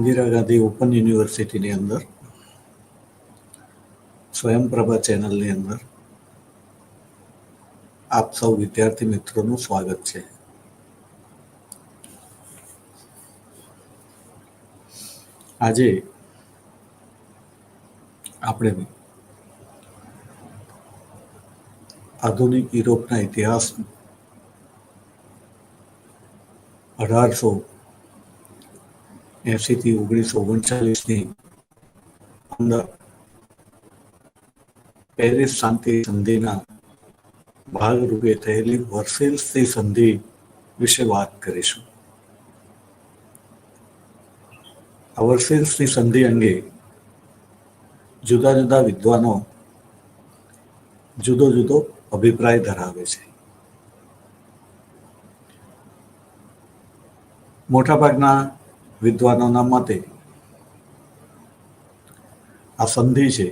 Indira Gandhi open યુનિવર્સિટીની અંદર સ્વયંપ્રભા ચેનલની અંદર આપ સૌ વિદ્યાર્થી મિત્રોનું સ્વાગત છે. આજે આપણે આધુનિક યુરોપના ઇતિહાસ 1880 થી 1939ની અંદર પેરિસ શાંતિ સંધિના ભાગરૂપે થયેલી વર્સેલ્સની સંધિ વિશે વાત કરીશું. આ વર્સેલ્સની સંધિ અંગે જુદા જુદા વિદ્વાનો જુદો જુદો અભિપ્રાય ધરાવે છે. મોટાભાગના વિદ્વાનોના મતે આ સંધિ છે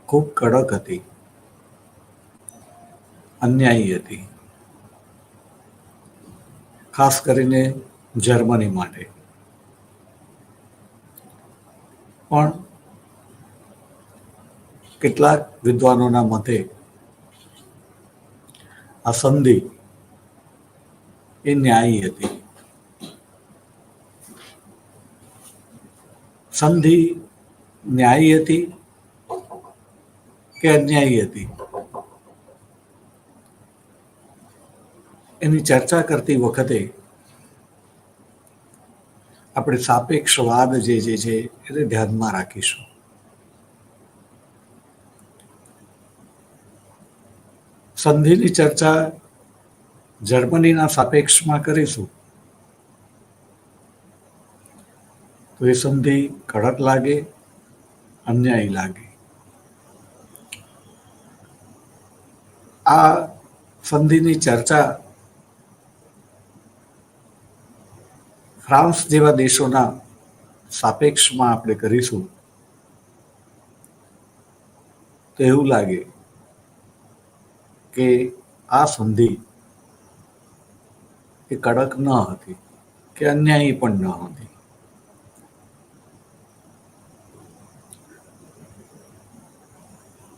ખૂબ કડક હતી, અન્યાયી હતી, ખાસ કરીને જર્મની માટે. પણ કેટલાક વિદ્વાનોના મતે આ સંધિ એ ન્યાયી હતી. સંધિ ન્યાયી હતી કે અન્યાયી હતી એની ચર્ચા કરતી વખતે આપણે સાપેક્ષવાદ જે છે એને ધ્યાનમાં રાખીશું. સંધિની ચર્ચા જર્મનીના સાપેક્ષમાં કરીશું તો એ સંધિ કડક લાગે, અન્યાયી લાગે. આ સંધિની ચર્ચા ફ્રાન્સ જેવા દેશોના સાપેક્ષમાં આપણે કરીશું તો એવું લાગે કે આ સંધિ એ કડક ન હતી કે અન્યાયી પણ ન હતી.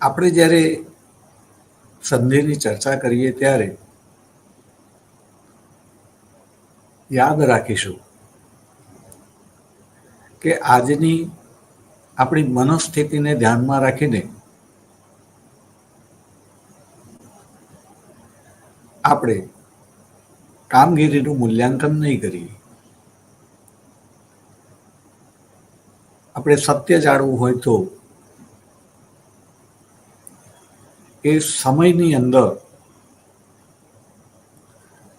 આપણે જ્યારે સંધિની ચર્ચા કરીએ ત્યારે યાદ રાખીશું કે આજની આપણી મનસ્થિતિને ધ્યાનમાં રાખીને આપણે કામગીરીનું મૂલ્યાંકન નહીં કરીએ. આપણે સત્ય જાણવું હોય તો એ સમયની અંદર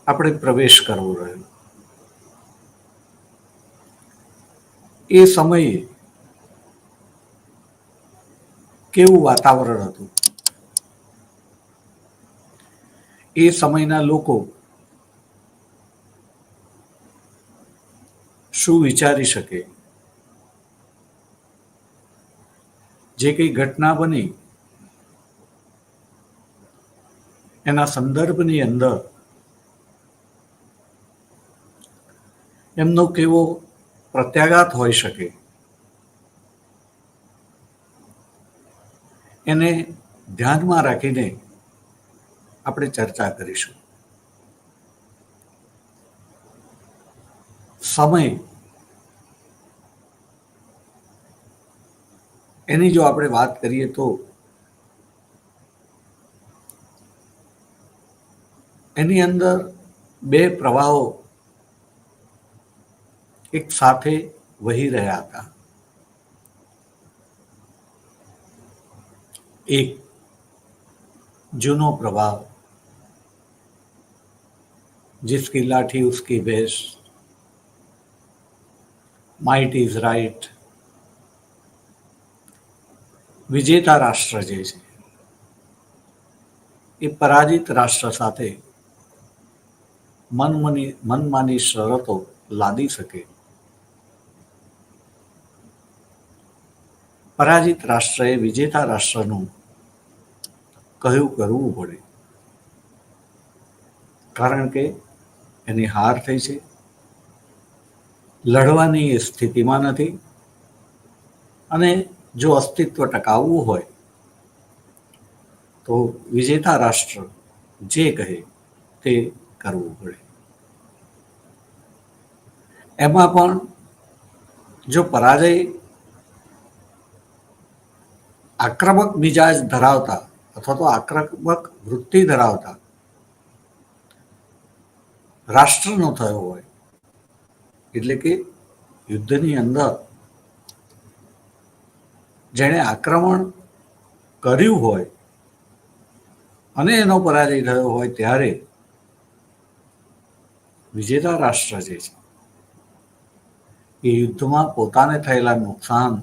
આપણે પ્રવેશ કરવો રહ્યો. એ સમયે કેવું વાતાવરણ હતું, એ સમયના લોકો શું વિચારી શકે, જે કઈ ઘટના બની એના સંદર્ભની અંદર એમનો કેવો પ્રત્યાઘાત હોઈ શકે એને ધ્યાનમાં રાખીને આપણે ચર્ચા કરીશું. સમય એની જો આપણે વાત કરીએ તો એની અંદર બે પ્રવાહો એક સાથે વહી રહ્યા હતા. એક जूनो प्रभाव, जिसकी लाठी उसकी भैंस, माइट इज राइट, विजेता राष्ट्र जे છે એ પરાજિત રાષ્ટ્ર સાથે મનમાની શરતો લાદી શકે. પરાજિત રાષ્ટ્રએ વિજેતા રાષ્ટ્રનું કહ્યું કરવું પડે, કારણ કે એની હાર થઈ છે, લડવાની એ સ્થિતિમાં નથી, અને જો અસ્તિત્વ ટકાવવું હોય તો વિજેતા રાષ્ટ્ર જે કહે તે કરવું પડે. એમાં પણ જો પરાજય આક્રમક મિજાજ ધરાવતા અથવા તો આક્રમક વૃત્તિ ધરાવતા રાષ્ટ્રનો થયો હોય, એટલે કે યુદ્ધની અંદર જેણે આક્રમણ કર્યું હોય અને એનો પરાજય થયો હોય, ત્યારે વિજેતા રાષ્ટ્ર જે છે એ યુદ્ધમાં પોતાને થયેલા નુકસાન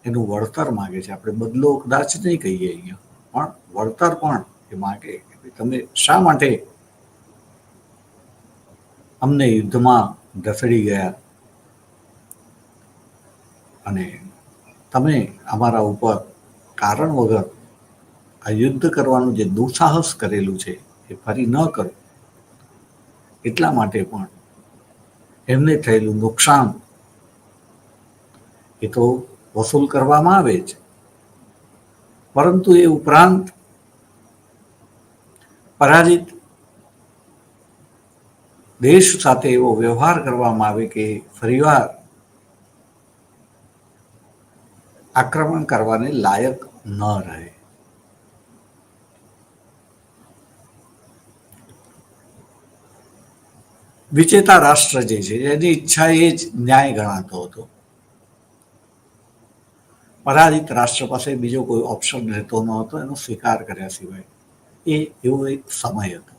એનું વળતર માગે છે. આપણે બદલો કદાચ નહીં કહીએ અહીંયા, પણ વળતર પણ એ માગે. તમે શા માટે અમને યુદ્ધમાં ઢસડી ગયા અને તમે અમારા ઉપર કારણ વગર આ યુદ્ધ કરવાનું જે દુઃસાહસ કરેલું છે એ ફરી ન કરો. એટલા માટે પણ એમને થયેલું નુકસાન એ તો વસૂલ કરવામાં આવે જ, પરંતુ એ ઉપરાંત પરાજિત દેશ સાથે એવો વ્યવહાર કરવામાં આવે કે ફરીવાર આક્રમણ કરવાને લાયક ન રહે. વિજેતા રાષ્ટ્ર જે છે એની ઈચ્છા એ જ ન્યાય ગણાતો હતો. પરાજિત રાષ્ટ્ર પાસે બીજો કોઈ ઓપ્શન રહેતો ન હતો એનો સ્વીકાર કર્યા સિવાય. એ એવો એક સમય હતો.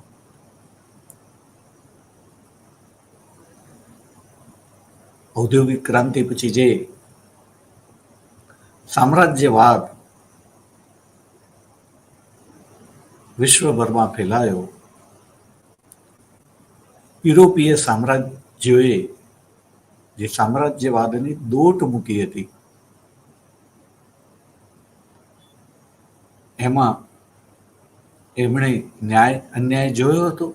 ઔદ્યોગિક ક્રાંતિ પછી જે સામ્રાજ્યવાદ વિશ્વભરમાં ફેલાયો, યુરોપીય સામ્રાજ્યોએ જે સામ્રાજ્યવાદની દોટ મૂકી હતી, એમાં એમણે ન્યાય અન્યાય જોયો હતો.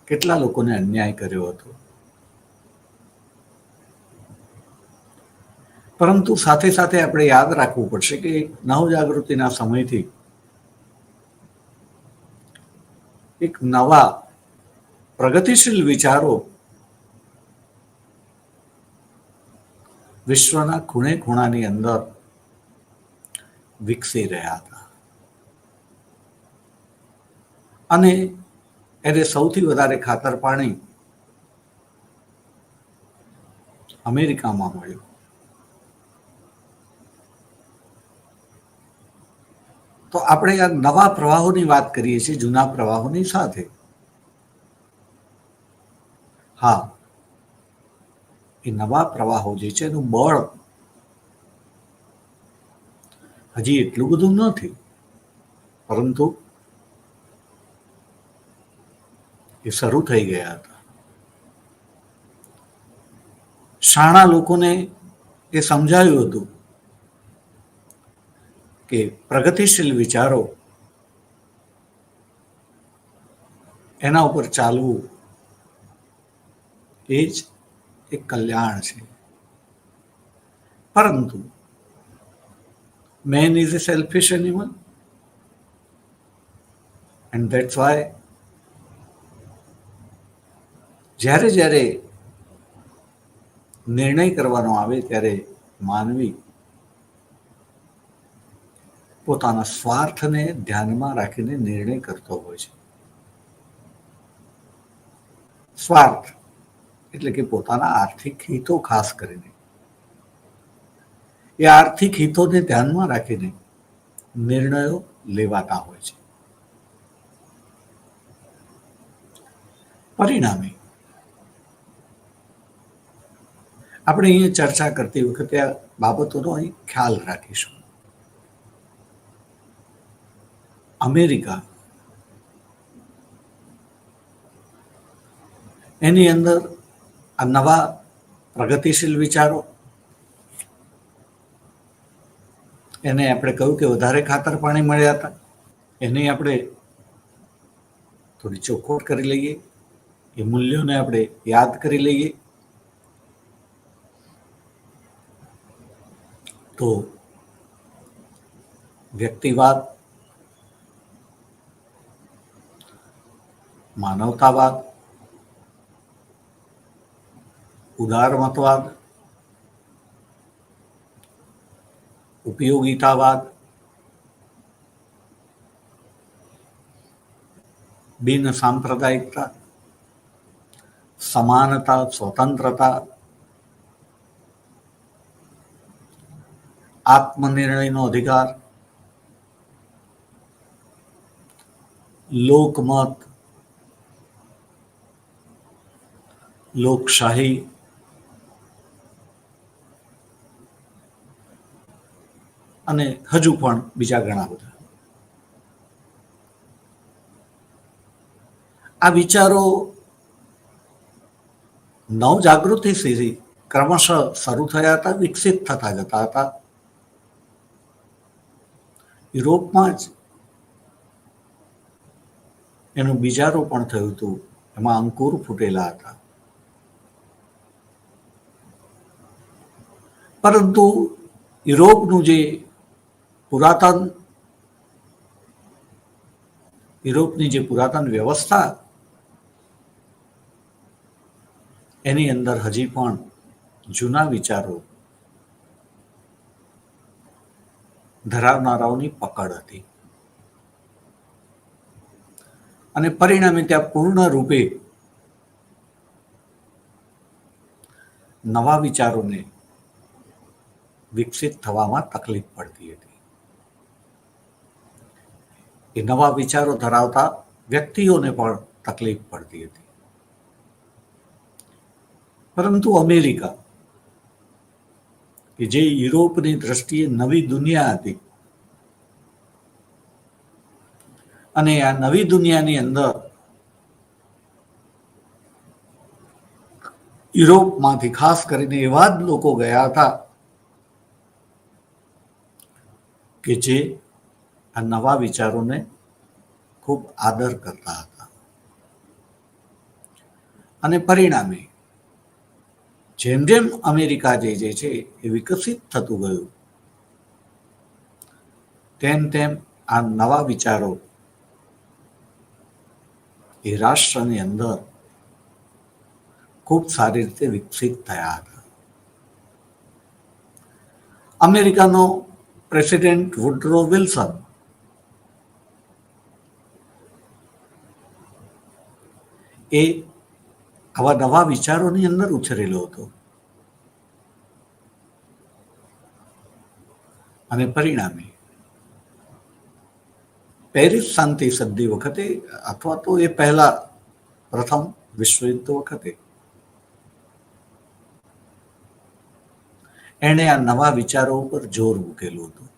કેટલા લોકોને અન્યાય કર્યો હતો. પરંતુ સાથે સાથે આપણે યાદ રાખવું પડશે કે નવજાગૃતિના સમયથી એક નવા પ્રગતિશીલ વિચારો વિશ્વના ખૂણે ખૂણાની અંદર વિકસી રહ્યા હતા, અને એને સૌથી વધારે ખાતર પાણી અમેરિકામાં મળ્યું. તો આપણે આ નવા પ્રવાહોની વાત કરીએ છીએ જૂના પ્રવાહોની સાથે. હા, એ નવા પ્રવાહો જે છે એનું બળ હજી એટલું બધું નથી, પરંતુ એ શરૂ થઈ ગયા હતા. શાણા લોકોને એ સમજાયું હતું કે પ્રગતિશીલ વિચારો એના ઉપર ચાલવું એ જ એક કલ્યાણ છે. પરંતુ man is a selfish animal, and that's why જ્યારે જ્યારે નિર્ણય કરવાનો આવે ત્યારે માનવી પોતાના સ્વાર્થને ધ્યાનમાં રાખીને નિર્ણય કરતો હોય છે. સ્વાર્થ એટલે કે પોતાના આર્થિક હિતો, ખાસ કરીને એ આર્થિક હિતોને ધ્યાનમાં રાખીને નિર્ણયો લેવાતા હોય છે. પરિણામે આપણે અહીંયા ચર્ચા કરતી વખતે આ બાબતોનો અહીં ખ્યાલ રાખીશું. અમેરિકા એની અંદર આ નવા પ્રગતિશીલ વિચારો, એને આપણે કહ્યું કે વધારે ખાતર પાણી મળ્યા હતા, એને આપણે થોડી ચોખવટ કરી લઈએ. એ મૂલ્યોને આપણે યાદ કરી લઈએ તો વ્યક્તિવાદ, માનવતાવાદ, ઉદારમતવાદ, ઉપયોગિતાવાદ, બિન સાંપ્રદાયિકતા, સમાનતા, સ્વતંત્રતા, આત્મનિર્ણયનો અધિકાર, લોકમત, લોકશાહી, અને હજુ પણ બીજા ઘણા બધા. આ વિચારો નવજાગૃતિથી ક્રમશઃ શરૂ થયા હતા, વિકસિત થતા જતા હતા. યુરોપમાં જ એનું બીજારોપણ થયું હતું, એમાં અંકુર ફૂટેલા હતા. પરંતુ યુરોપનું જે યુરોપની જે પુરાતન વ્યવસ્થા, એની અંદર હજી પણ જૂના વિચારો ધરાવનારાઓની પકડ હતી અને પરિણામે ત્યાં પૂર્ણ રૂપે નવા વિચારોને વિકસિત થવામાં તકલીફ પડતી હતી. એ નવા વિચારો ધરાવતા વ્યક્તિઓને પણ તકલીફ પડતી હતી. પરંતુ અમેરિકા, કે જે યુરોપની દ્રષ્ટિએ નવી દુનિયા હતી, અને આ નવી દુનિયાની અંદર યુરોપમાંથી ખાસ કરીને એવા જ લોકો ગયા હતા કે જે આ નવા વિચારોને ખૂબ આદર કરતા હતા. અને પરિણામે જેમ જેમ અમેરિકા જે છે એ વિકસિત થતું ગયું, તેમ તેમ આ નવા વિચારો એ રાષ્ટ્રની અંદર ખૂબ સારી રીતે વિકસિત થયા હતા. અમેરિકાનો પ્રેસિડેન્ટ વુડરો વિલ્સન એ આવા નવા વિચારોની અંદર ઉછરેલો હતો અને પરિણામે પેરિસ શાંતિ સંધિ વખતે, અથવા તો એ પહેલા પ્રથમ વિશ્વયુદ્ધ વખતે, એણે આ નવા વિચારો ઉપર જોર મૂકેલું હતું.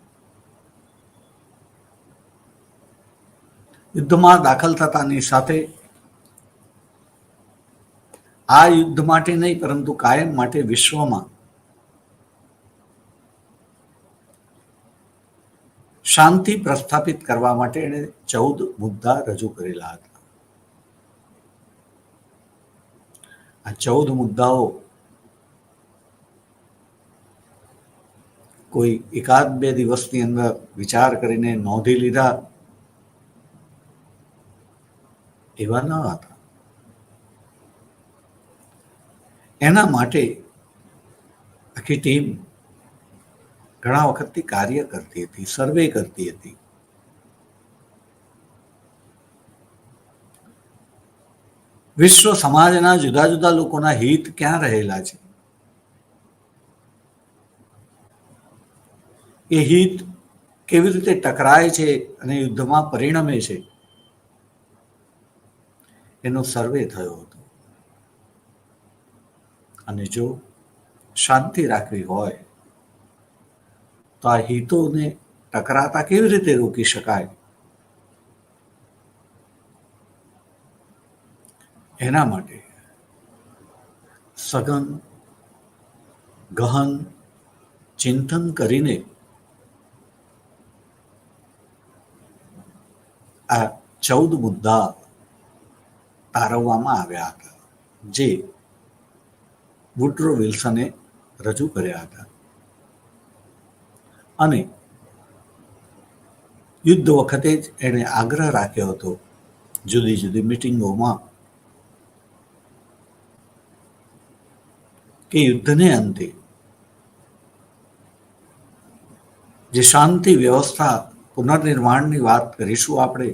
યુદ્ધમાં દાખલ થતાની સાથે આ યુદ્ધ માટે નહીં, પરંતુ કાયમ માટે વિશ્વમાં શાંતિ પ્રસ્થાપિત કરવા માટે એણે 14 મુદ્દા રજૂ કરેલા હતા. આ 14 મુદ્દાઓ કોઈ એકાદ બે દિવસની અંદર વિચાર કરીને નોંધી લીધા એવા ન હતા. એના માટે આખી ટીમ ઘણા વખતથી કાર્ય કરતી હતી, સર્વે કરતી હતી. વિશ્વ સમાજના જુદા જુદા લોકોના હિત ક્યાં રહેલા છે, એ હિત કેવી રીતે ટકરાય છે અને યુદ્ધમાં પરિણમે છે, એનો સર્વે થયો હતો. અને જો શાંતિ રાખવી હોય તો આ હિતોને ટકરાતા કેવી રીતે રોકી શકાય, એના માટે સઘન ગહન ચિંતન કરીને આ 14 મુદ્દા તારવવામાં આવ્યા હતા, જે વુડરો વિલ્સને રજૂ કર્યા હતા. અને યુદ્ધ વખતે જ એણે આગ્રહ રાખ્યો હતો જુદી જુદી મિટિંગોમાં કે યુદ્ધને અંતે જે શાંતિ વ્યવસ્થા પુનર્નિર્માણની વાત કરીશું, આપણે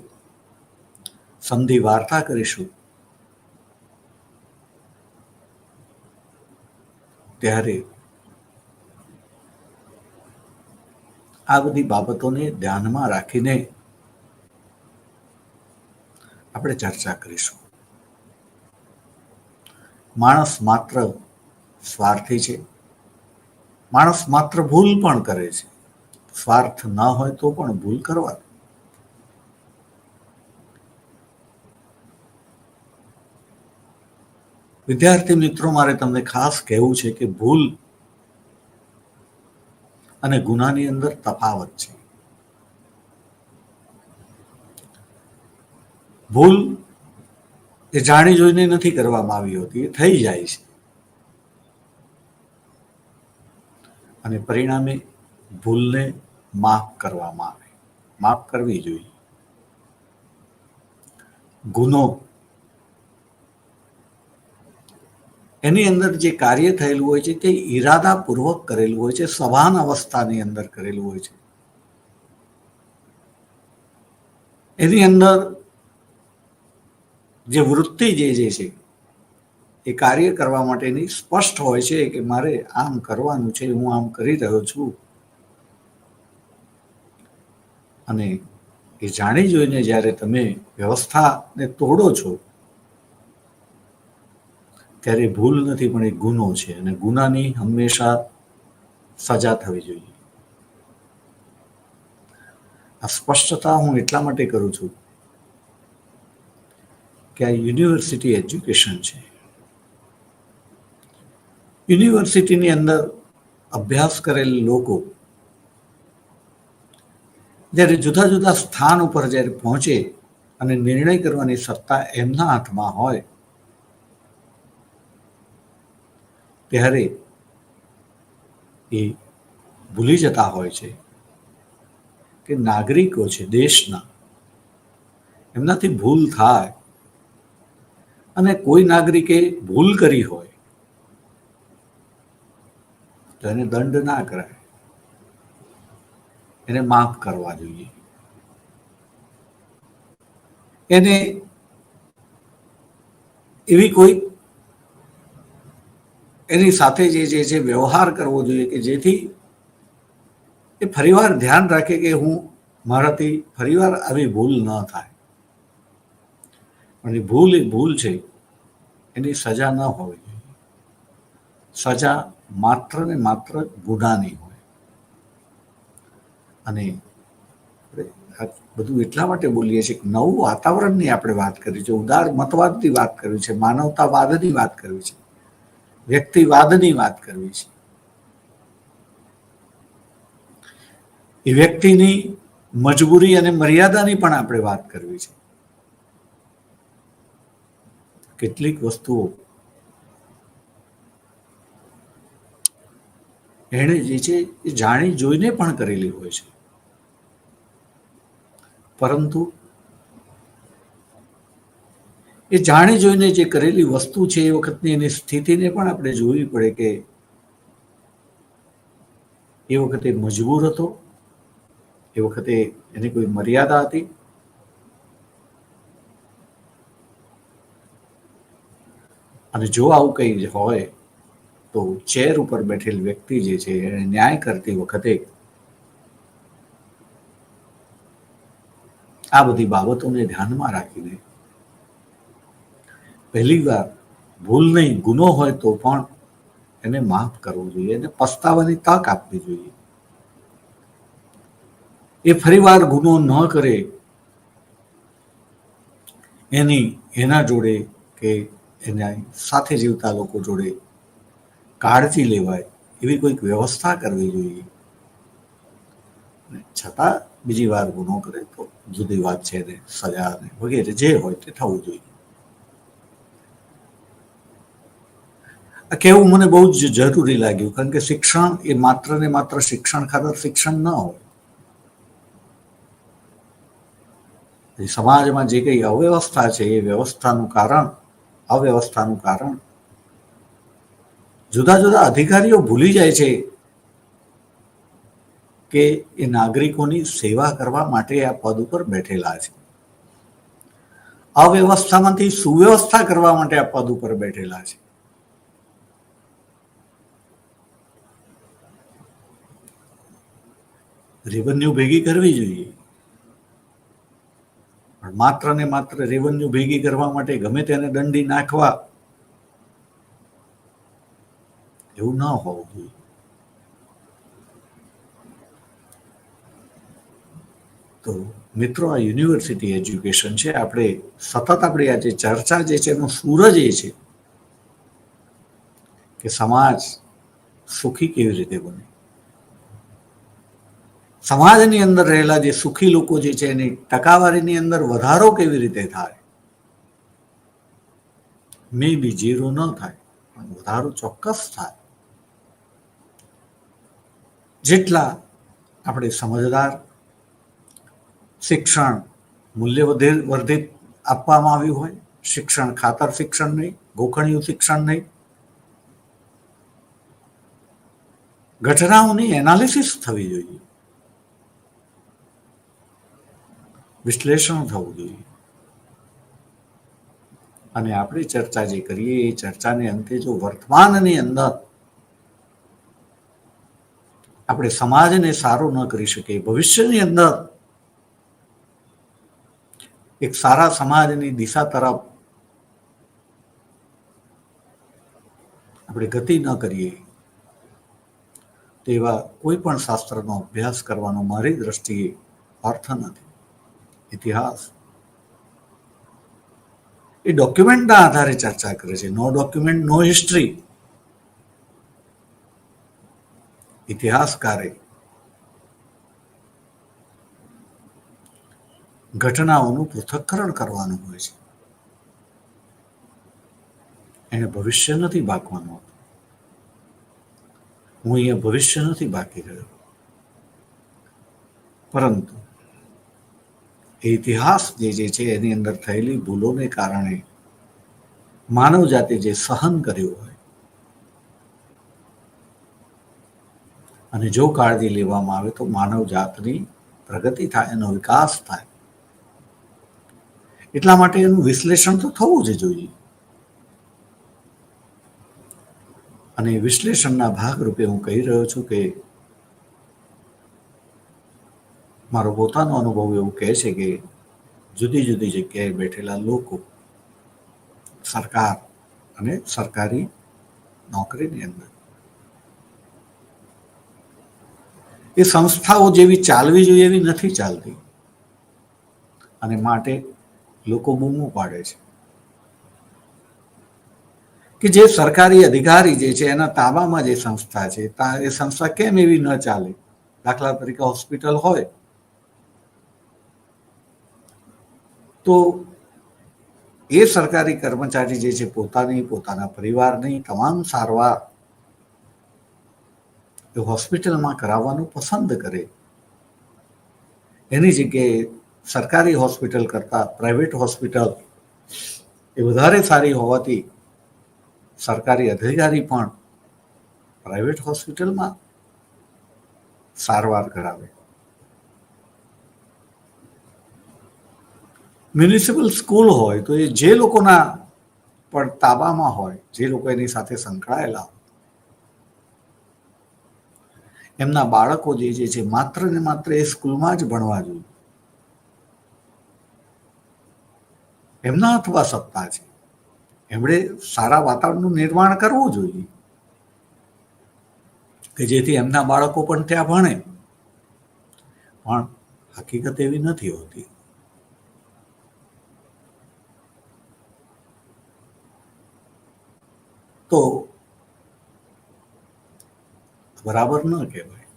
સંધિ વાર્તા કરીશું, ત્યારે આ બધી બાબતોને ધ્યાનમાં રાખીને આપણે ચર્ચા કરીશું. માણસ માત્ર સ્વાર્થી છે, માણસ માત્ર ભૂલ પણ કરે છે. સ્વાર્થ ન હોય તો પણ ભૂલ કરવા. વિદ્યાર્થી મિત્રો, મારે તમને ખાસ કહેવું છે કે ભૂલ અને ગુનાની અંદર તફાવત છે. ભૂલ એ જાણી જોઈને નથી કરવામાં આવી હોતી, એ થઈ જાય છે અને પરિણામે ભૂલને માફ કરવામાં આવે, માફ કરવી જોઈએ. ગુનો એની અંદર જે કાર્ય થયેલું હોય છે તે ઈરાદાપૂર્વક કરેલું હોય છે, સભાન અવસ્થાની અંદર કરેલું હોય છે. એની અંદર જે વૃત્તિ જે છે એ કાર્ય કરવા માટેની સ્પષ્ટ હોય છે કે મારે આમ કરવાનું છે, હું આમ કરી રહ્યો છું. અને એ જાણી જોઈને જ્યારે તમે વ્યવસ્થાને તોડો છો ત્યારે ભૂલ નથી પણ એ ગુનો છે, અને ગુનાની હંમેશા સજા થવી જોઈએ. આ સ્પષ્ટતા હું એટલા માટે કરું છું કે આ યુનિવર્સિટી એજ્યુકેશન છે. યુનિવર્સિટીની અંદર અભ્યાસ કરેલ લોકો જ્યારે જુદા જુદા સ્થાન ઉપર જ્યારે પહોંચે અને નિર્ણય કરવાની સત્તા એમના હાથમાં હોય, ત્યારે એ ભૂલી જતા હોય છે કે નાગરિકો છે દેશના, એમનાથી ભૂલ થાય અને કોઈ નાગરિકે ભૂલ કરી હોય તો એને દંડ ના કરાય, એને માફ કરવા જોઈએ. એને એવી કોઈ એની સાથે જે છે વ્યવહાર કરવો જોઈએ કે જેથી એ ફરીવાર ધ્યાન રાખે કે હું મારાથી ફરીવાર આવી ભૂલ ન થાય. પણ એ ભૂલ છે, એની સજા ન હોવી જોઈએ. સજા માત્ર ને માત્ર ગુનાની હોય. અને બધું એટલા માટે બોલીએ છીએ કે નવું વાતાવરણની આપણે વાત કરી છે, ઉદાર મતવાદની વાત કરવી છે, માનવતાવાદની વાત કરવી છે, વ્યક્તિવાદની વાત કરવી છે. એ વ્યક્તિની મજબૂરી અને મર્યાદાની પણ આપણે વાત કરવી છે. કેટલીક વસ્તુઓ એણે જે છે એ જાણી જોઈને પણ કરેલી હોય છે, પરંતુ એ જાણી જોઈને જે કરેલી વસ્તુ છે એ વખતની એની સ્થિતિને પણ આપણે જોવી પડે કે એ વખતે મજબૂર હતો, એ વખતે એની કોઈ મર્યાદા હતી. અને જો આવું કંઈ હોય તો ચેર ઉપર બેઠેલ વ્યક્તિ જે છે એને ન્યાય કરતી વખતે આ બધી બાબતોને ધ્યાનમાં રાખીને પહેલી વાર ભૂલ નહીં ગુનો હોય તો પણ એને માફ કરવો જોઈએ, એને પસ્તાવાની તક આપવી જોઈએ. એ ફરીવાર ગુનો ન કરે એના જોડે કે એના સાથે જીવતા લોકો જોડે કાળજી લેવાય એવી કોઈક વ્યવસ્થા કરવી જોઈએ. છતાં બીજી વાર ગુનો કરે તો જુદી વાત છે, ને સજા વગેરે જે હોય તે થવું જોઈએ. આ કહેવું મને બહુ જ જરૂરી લાગ્યું, કારણ કે શિક્ષણ એ માત્ર ને માત્ર શિક્ષણ ખાતર શિક્ષણ ન હોય. સમાજમાં જે કઈ અવ્યવસ્થા છે એ અવ્યવસ્થાનું કારણ જુદા જુદા અધિકારીઓ ભૂલી જાય છે કે એ નાગરિકોની સેવા કરવા માટે આ પદ ઉપર બેઠેલા છે. અવ્યવસ્થામાંથી સુવ્યવસ્થા કરવા માટે આ પદ ઉપર બેઠેલા છે. રેવન્યુ ભેગી કરવી જોઈએ, પણ માત્ર ને માત્ર રેવન્યુ ભેગી કરવા માટે ગમે તેને દંડી નાખવા, એવું ન હોવું જોઈએ. તો મિત્રો, આ યુનિવર્સિટી એજ્યુકેશન છે. આપણે સતત આપણી આ જે ચર્ચા જે છે એનો સૂરજ એ છે કે સમાજ સુખી કેવી રીતે બને, સમાજની અંદર રહેલા જે સુખી લોકો જે છે એની ટકાવારીની અંદર વધારો કેવી રીતે થાય. મે બી 0 ન થાય, પણ વધારો ચોક્કસ થાય. જેટલા આપણે સમજદાર, શિક્ષણ મૂલ્યવર્ધિત આપવામાં આવ્યું હોય, શિક્ષણ ખાતર શિક્ષણ નહીં, ગોખણિયું શિક્ષણ નહીં, ઘટનાઓની એનાલિસિસ થવી જોઈએ, વિશ્લેષણ થવું જોઈએ. અને આપણી ચર્ચા જે કરીએ એ ચર્ચાને અંતે જો વર્તમાનની અંદર આપણે સમાજને સારું ન કરી શકીએ, ભવિષ્યની અંદર એક સારા સમાજની દિશા તરફ આપણે ગતિ ન કરીએ, તેવા કોઈ પણ શાસ્ત્રનો અભ્યાસ કરવાનો મારી દ્રષ્ટિએ અર્થ નથી. ઇતિહાસ એ ડોક્યુમેન્ટના આધારે ચર્ચા કરે છે. નો ડોક્યુમેન્ટ નો હિસ્ટ્રી. ઇતિહાસકારે ઘટનાઓનું પૃથ્થકરણ કરવાનું હોય છે. એને ભવિષ્ય નથી બાકવાનું. હું અહીંયા ભવિષ્ય નથી બાકી રહ્યો, પરંતુ ઇતિહાસ જે છે એની અંદર થયેલી ભૂલોને કારણે માનવ જાતે જે સહન કર્યું હોય, અને જો કાળજી લેવામાં આવે તો માનવ જાતની પ્રગતિ થાય, એનો વિકાસ થાય. એટલા માટે એનું વિશ્લેષણ તો થવું જ જોઈએ. અને વિશ્લેષણના ભાગરૂપે હું કહી રહ્યો છું કે મારો પોતાનો અનુભવ એવું કહે છે કે જુદી જુદી જગ્યાએ બેઠેલા લોકો સરકાર અને સરકારી નોકરીની અંદર એ સંસ્થાઓ જેવી ચાલવી જોઈએ એવી નથી ચાલતી, અને માટે લોકો બૂમો પાડે છે કે જે સરકારી અધિકારી જે છે એના તાબામાં જે સંસ્થા છે એ સંસ્થા કેમ એવી ન ચાલે. દાખલા તરીકે હોસ્પિટલ હોય તો એ સરકારી કર્મચારી જે છે પોતાના પરિવારની તમામ સારવાર એ હોસ્પિટલમાં કરાવવાનું પસંદ કરે. એની જગ્યાએ સરકારી હોસ્પિટલ કરતાં પ્રાઇવેટ હોસ્પિટલ એ વધારે સારી હોવાથી સરકારી અધિકારી પણ પ્રાઇવેટ હોસ્પિટલમાં સારવાર કરાવે. મ્યુનિસિપલ સ્કૂલ હોય તો એ જે લોકોના પણ તાબામાં હોય, જે લોકો એની સાથે સંકળાયેલા હોય, એમના બાળકો જે છે માત્ર ને માત્ર એ સ્કૂલમાં જ ભણવા જોઈએ. એમના હાથમાં સત્તા છે, એમણે સારા વાતાવરણનું નિર્માણ કરવું જોઈએ કે જેથી એમના બાળકો પણ ત્યાં ભણે. પણ હકીકત એવી નથી હોતી. તો બરાબર ન કહેવાય.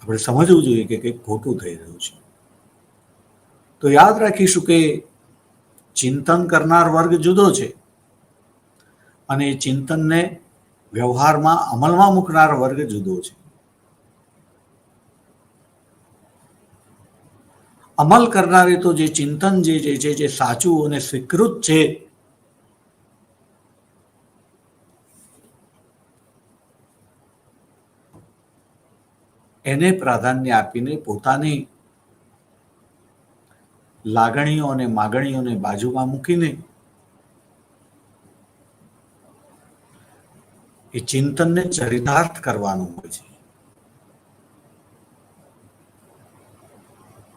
આપણે સમજવું જોઈએ કે કંઈક ખોટું થઈ રહ્યું છે. તો યાદ રાખીશું કે ચિંતન કરનાર વર્ગ જુદો છે અને એ ચિંતનને વ્યવહારમાં અમલમાં મૂકનાર વર્ગ જુદો છે. અમલ કરનારે તો જે ચિંતન જે સાચું અને સ્વીકૃત છે એને પ્રાધાન્ય આપીને પોતાની લાગણીઓ અને માગણીઓને બાજુમાં મૂકીને એ ચિંતનને ચરિતાર્થ કરવાનું હોય છે.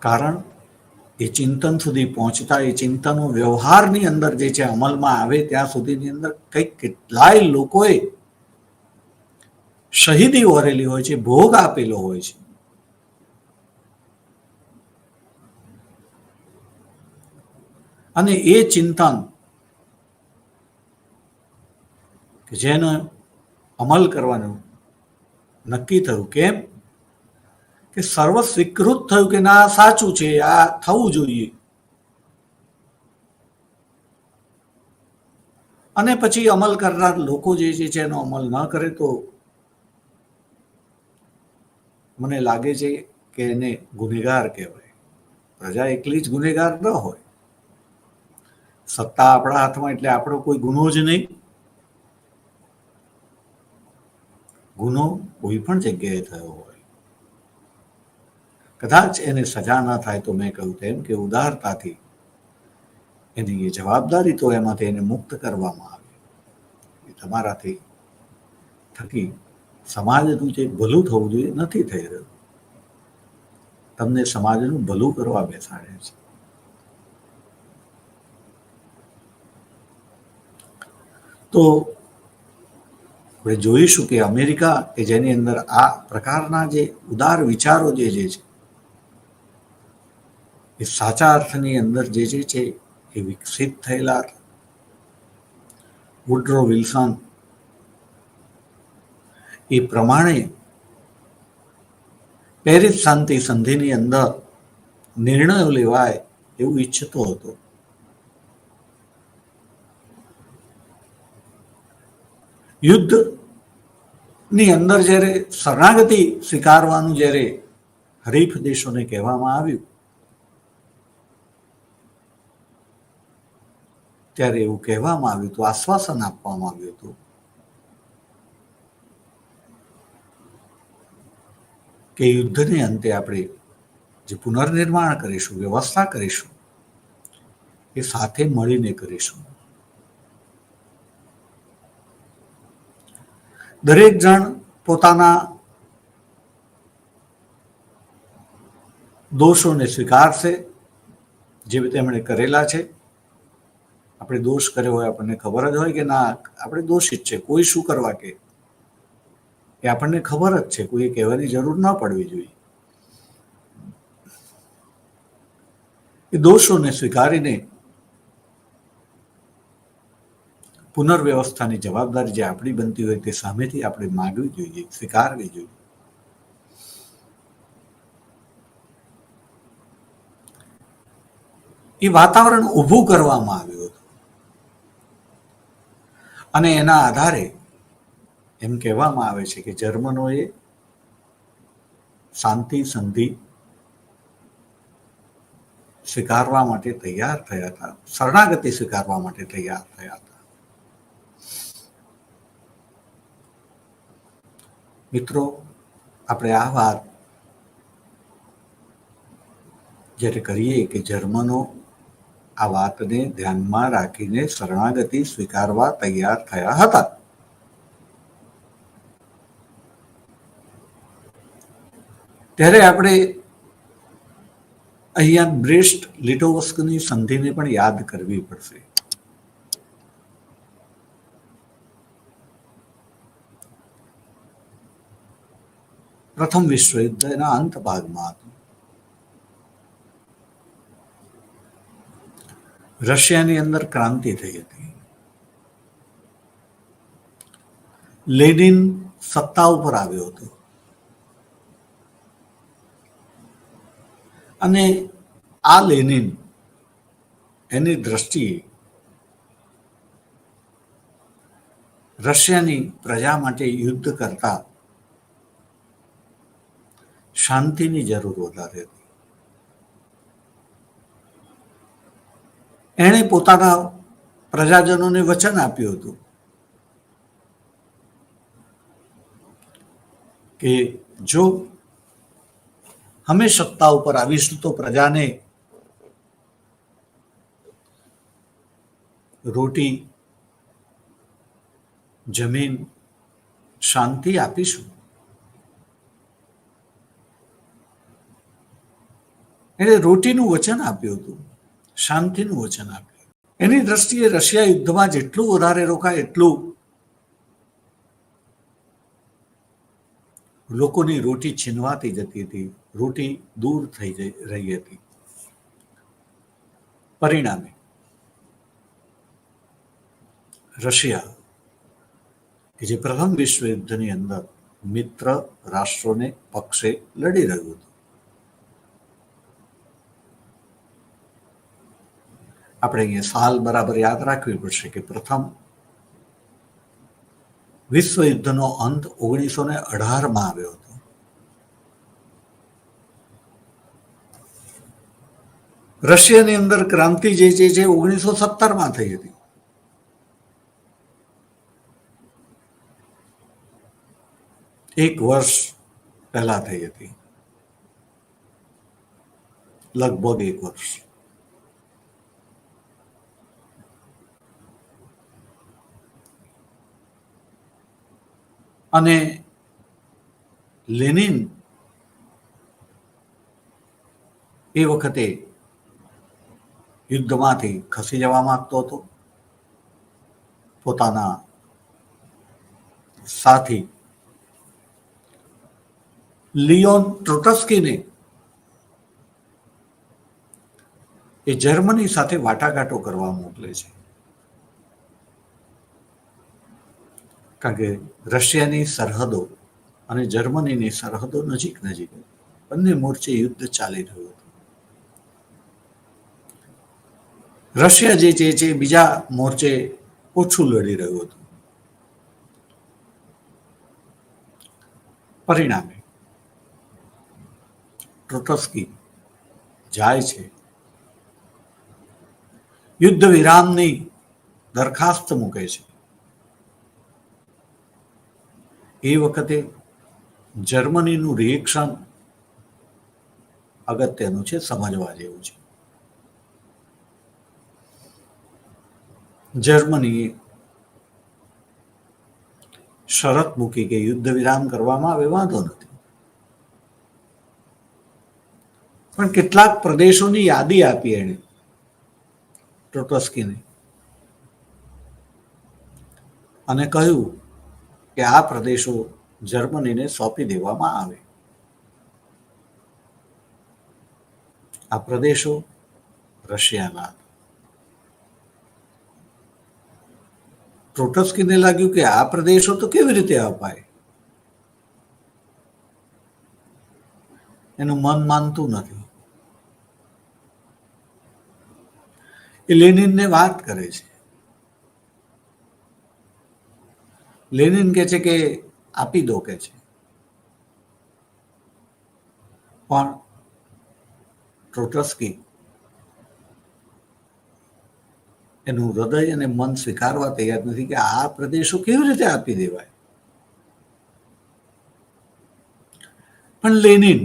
કારણ એ ચિંતન સુધી પહોંચતા એ ચિંતનો વ્યવહારની અંદર જે છે અમલમાં આવે ત્યાં સુધીની અંદર કંઈક કેટલાય લોકોએ શહીદી વરેલી હોય છે, ભોગ આપેલો હોય છે. અને એ ચિંતન કે જેનો અમલ કરવાનું નક્કી થયું, કેમ કે સર્વ સ્વીકૃત થયું કે ના સાચું છે, આ થવું જોઈએ. અને પછી અમલ કરનાર લોકો જે છે એનો અમલ ન કરે તો મને લાગે છે કે એને ગુનેગાર કહેવાય. પ્રજા એકલી જ ગુનેગાર ન હોય. સત્તા આપણા હાથમાં એટલે આપણો કોઈ ગુનો જ નહીં. ગુનો કોઈ પણ જગ્યાએ થયો હોય, કદાચ એને સજા ન થાય તો મેં કહ્યું તેમ કે ઉદારતાથી એની એ જવાબદારી તો એમાંથી એને મુક્ત કરવામાં આવે. તમારાથી થકી સમાજનું જે ભલું થવું જોઈએ નથી થઈ રહ્યું. તમને સમાજનું ભલું કરવા બેસાડે છે. તો આપણે જોઈશું કે અમેરિકા કે જેની અંદર આ પ્રકારના જે ઉદાર વિચારો જે છે એ સાચા અર્થની અંદર જે છે એ વિકસિત થયેલા હતા. વુડરો વિલ્સન એ પ્રમાણે પેરિસ શાંતિ સંધિની અંદર નિર્ણયો લેવાય એવું ઈચ્છતો હતો. યુદ્ધની અંદર જ્યારે શરણાગતિ સ્વીકારવાનું જ્યારે હરીફ દેશોને કહેવામાં આવ્યું ત્યારે એવું કહેવામાં આવ્યું હતું, આશ્વાસન આપવામાં આવ્યું હતું કે યુદ્ધને અંતે આપણે જે પુનર્નિર્માણ કરીશું, વ્યવસ્થા કરીશું, એ સાથે મળીને કરીશું. દરેક જણ પોતાના દોષોને સ્વીકારશે જે તેમણે કરેલા છે. આપણે દોષ કર્યો હોય આપણને ખબર જ હોય કે ના આપણે દોષિત છે, કોઈ શું કરવા કે એ આપણને ખબર જ છે, કોઈ કહેવાની જરૂર ન પડવી જોઈએ. એ દોષોને સ્વીકારીને પુનર્વ્યવસ્થાની જવાબદારી જે આપણી બનતી હોય તે સામેથી આપણે માગવી જોઈએ, સ્વીકારવી જોઈએ. એ વાતાવરણ ઊભું કરવામાં આવ્યું હતું અને એના આધારે એમ કહેવામાં આવે છે કે જર્મનોએ શાંતિ સંધિ સ્વીકારવા માટે તૈયાર થયા હતા, શરણાગતિ સ્વીકારવા માટે તૈયાર થયા હતા. મિત્રો, આપણે આ વાત જ્યારે કરીએ કે જર્મનો આ વાતને ધ્યાનમાં રાખીને શરણાગતિ સ્વીકારવા તૈયાર થયા હતા, ત્યારે આપણે અહીંયા બ્રેસ્ટ લિટોવસ્કની સંધિને પણ યાદ કરવી પડશે. પ્રથમ વિશ્વયુદ્ધ એના અંત ભાગમાં હતું. રશિયાની અંદર ક્રાંતિ થઈ હતી. લેનિન સત્તા ઉપર આવ્યો હતો અને આ લેનિન એની દ્રષ્ટિએ રશિયાની પ્રજા માટે યુદ્ધ કરતા શાંતિની જરૂર વધારે હતી. એણે પોતાના પ્રજાજનોને વચન આપ્યું હતું કે જો અમે સત્તા ઉપર આવીશું તો પ્રજાને રોટી, જમીન, શાંતિ આપીશું. એણે રોટીનું વચન આપ્યું હતું, શાંતિનું વચન આપ્યું. એની દ્રષ્ટિએ રશિયા યુદ્ધમાં જેટલું વધારે રોકાય એટલું લોકોની રોટી છીનવાતી જતી હતી, રોટી દૂર થઈ રહી હતી. પરિણામે રશિયા કે જે પ્રથમ વિશ્વ યુદ્ધની અંદર મિત્ર રાષ્ટ્રોને પક્ષે લડી રહ્યું હતું. આપણે અહીંયા સાલ બરાબર યાદ રાખવી પડશે કે પ્રથમ વિશ્વ યુદ્ધનો અંત 1918માં આવ્યો હતો. રશિયાની અંદર ક્રાંતિ જે છે 1917માં થઈ હતી. એક વર્ષ પહેલા થઈ હતી, લગભગ એક વર્ષ. અને લેનિન એ વખતે યુદ્ધમાંથી ખસી જવા માંગતો હતો. પોતાના સાથી લિયોન ટ્રોટ્સ્કીને એ જર્મની સાથે વાટાઘાટો કરવા મોકલે છે. કારણ કે રશિયાની સરહદો અને જર્મનીની સરહદો નજીક નજીક, બંને મોરચે યુદ્ધ ચાલી રહ્યું હતું. રશિયા જે છે બીજા મોરચે ઓછું લડી રહ્યું હતું. પરિણામે ટ્રોટ્સ્કી જાય છે, યુદ્ધ વિરામની દરખાસ્ત મૂકે છે. એ વખતે જર્મનીનું રિએક્શન અગત્યનું છે, સમજવા જેવું છે. જર્મનીએ શરત મૂકી કે યુદ્ધ વિરામ કરવામાં આવે, વાંધો નથી, પણ કેટલાક પ્રદેશોની યાદી આપી એણે ટ્રોટ્સ્કીને અને કહ્યું કે આ પ્રદેશો જર્મનીને સોંપી દેવામાં આવે. આ પ્રદેશો રશિયાના. ટ્રોટ્સ્કીને લાગ્યું કે આ પ્રદેશો તો કેવી રીતે અપાય, એનું મન માનતું નથી. એ લેનિનને વાત કરે છે. લેનિન કહે છે કે આપી દો, કે છે, પણ ટ્રોટ્સ્કી એનું હૃદય અને મન સ્વીકારવા તૈયાર નથી કે આ પ્રદેશો કેવી રીતે આપી દેવાય. પણ લેનિન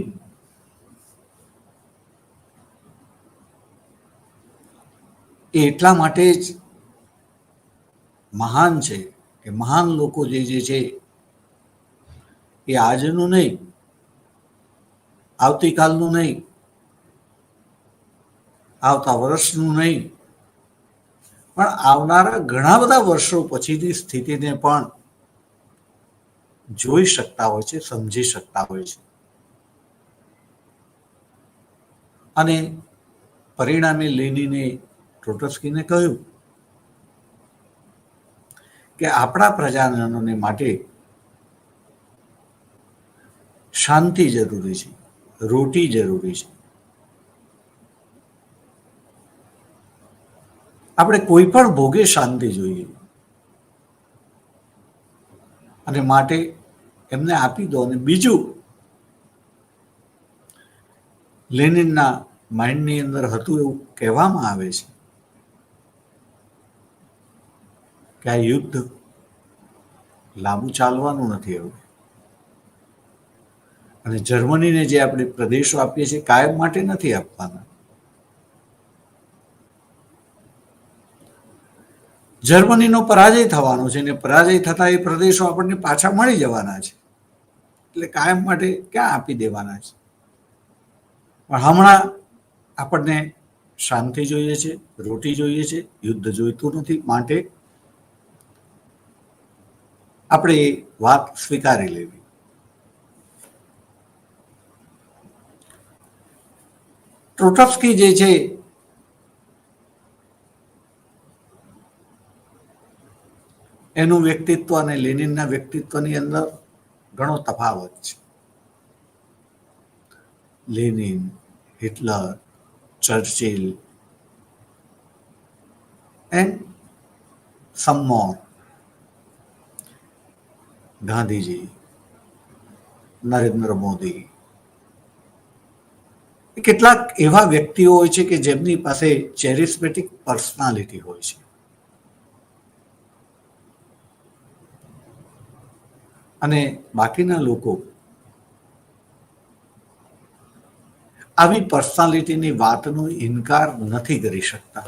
એ એટલા માટે જ મહાન છે કે મહાન લોકો જે છે એ આજનું નહીં, આવતીકાલનું નહીં, આવતા વર્ષનું નહીં, પણ આવનારા ઘણા બધા વર્ષો પછીની સ્થિતિને પણ જોઈ શકતા હોય છે, સમજી શકતા હોય છે. અને પરિણામે લેનિને ટ્રોટ્સ્કીને કહ્યું કે આપણા પ્રજાજનોને માટે શાંતિ જરૂરી છે, રોટી જરૂરી છે. આપણે કોઈ પણ ભોગે શાંતિ જોઈએ. અને માટે એમને આપી દો. અને બીજું, લેનિનના માઇન્ડની અંદર હતું એવું કહેવામાં આવે છે કે આ યુદ્ધ લાંબુ ચાલવાનું નથી હવે, અને જર્મનીને જે આપણે પ્રદેશો આપીએ છીએ કાયમ માટે નથી આપવાના. જર્મનીનો પરાજય થવાનો છે, અને પરાજય થતા એ પ્રદેશો આપણને પાછા મળી જવાના છે. એટલે કાયમ માટે ક્યાં આપી દેવાના છે. પણ હમણાં આપણને શાંતિ જોઈએ છે, રોટી જોઈએ છે, યુદ્ધ જોઈતું નથી. માટે આપણે એ વાત સ્વીકારી લેવી. ટ્રોટ્સ્કી જે છે એનું વ્યક્તિત્વ અને લેનિનના વ્યક્તિત્વની અંદર ઘણો તફાવત છે. Lenin, Hitler, Churchill and some more, Gandhiji, Narendra Modi, કેટલાક એવા વ્યક્તિઓ હોય છે કે જેમની પાસે ચેરિસ્મેટિક પર્સનાલિટી હોય છે. અને બાકીના લોકો આવી પર્સનાલિટીની વાતનો ઇનકાર નથી કરી શકતા.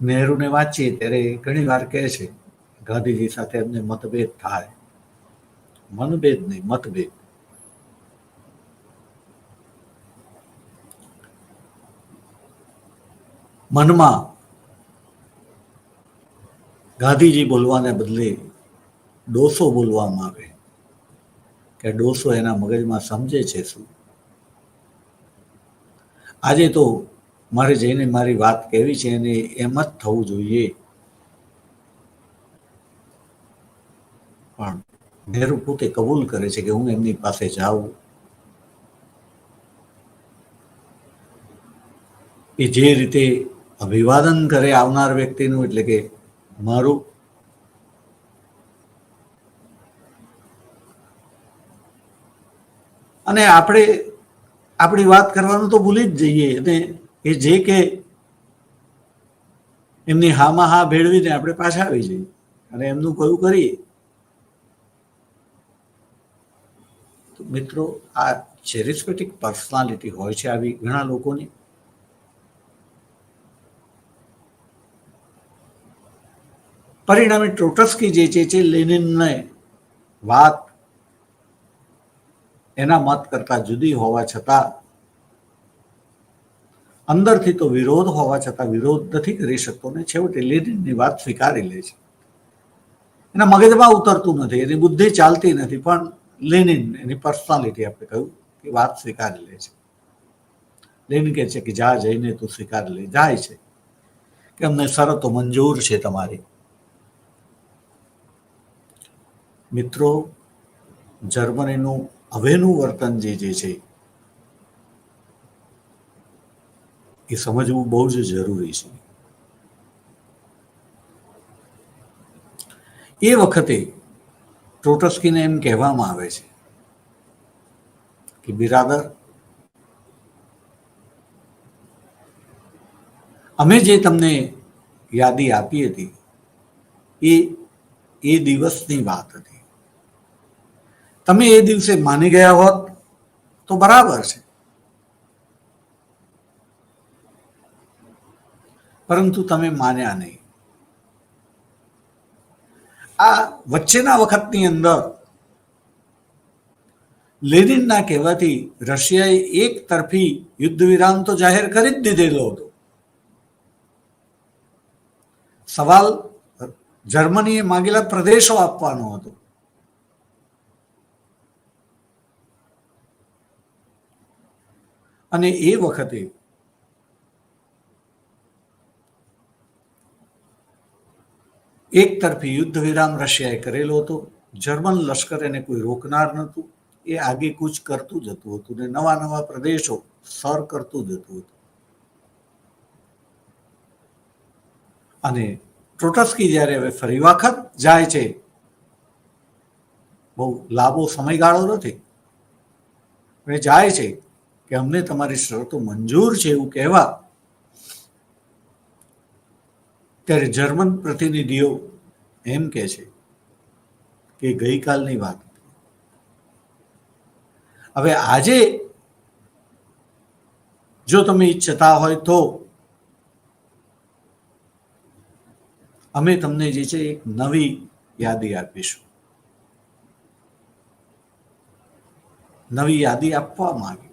નહેરુને વાંચીએ ત્યારે ઘણી વાર કહે છે ગાંધીજી સાથે એમને મતભેદ થાય. મનભેદ નહીં, મતભેદ. મનમાં ગાંધીજી બોલવાને બદલે ડોસો બોલવામાં આવે કે ડોસો એના મગજમાં સમજે છે શું. આજે તો મારે જઈને મારી વાત કહેવી છે અને એમ જ થવું જોઈએ. પણ નહેરુ પોતે કબૂલ કરે છે કે હું એમની પાસે જાઉં. એ જે રીતે અભિવાદન કરે આવનાર વ્યક્તિનું, એટલે કે મારું, અને આપણે આપણી વાત કરવાનું તો ભૂલી જ જઈએ. અને એ જે કે એમની હામાં હા ભેળવીને આપણે પાછા આવી જઈએ અને એમનું કયું કરીએ. તો મિત્રો, આ ચેરિસ્મેટિક પર્સનાલિટી હોય છે આવી ઘણા લોકોની. પરિણામે ટ્રોટ્સ્કી જે છે લેનિનને વાત એના મત કરતા જુદી હોવા છતાં, અંદરથી તો વિરોધ હોવા છતાં વિરોધ નથી કરી શકતો ને છેવટે લેનિનની વાત સ્વીકારી લે છે. એના મગજમાં ઉતરતું નથી, એની બુદ્ધિ ચાલતી નથી, પણ લેનિન એની પર્સનાલિટી આપણે કહ્યું કે વાત સ્વીકારી લે છે. લેનિન કહે છે કે જા જઈને તું સ્વીકારી લે. જાય છે કે અમને શરતો મંજૂર છે તમારી. મિત્રો, જર્મનીનું હવેનું વર્તન જે છે એ સમજવું બહુ જ જરૂરી છે. એ વખતે ટ્રોટ્સ્કીને એમ કહેવામાં આવે છે કે બિરાદર, અમે જે તમને યાદી આપી હતી એ દિવસની વાત હતી. તમે એ દિવસે માની ગયા હોત તો બરાબર છે, પરંતુ તમે માન્યા નહીં. આ વચ્ચેના વખતની અંદર લેનિનના કહેવાથી રશિયાએ એક તરફી યુદ્ધ વિરામ તો જાહેર કરી જ દીધેલો હતો. સવાલ જર્મનીએ માંગેલા પ્રદેશો આપવાનો હતો. અને એ વખતે એક તરફી યુદ્ધ વિરામ રશિયાએ કરેલો હતો. જર્મન લશ્કર એને કોઈ રોકનાર નહોતું. એ આગે કૂચ કરતું જતું હતું ને નવા નવા પ્રદેશો સર કરતું જતું હતું. અને ટ્રોટસ્કી જ્યારે હવે ફરી વખત જાય છે, બહુ લાંબો સમયગાળો નથી, એ જાય છે કે અમને તમારી શરતો મંજૂર છે એવું કહેવા, ત્યારે જર્મન પ્રતિનિધિઓ એમ કહે છે કે ગઈકાલની વાત, હવે આજે જો તમે ઈચ્છતા હોય તો અમે તમને જે છે એક નવી યાદી આપીશું. નવી યાદી આપવામાં આવી,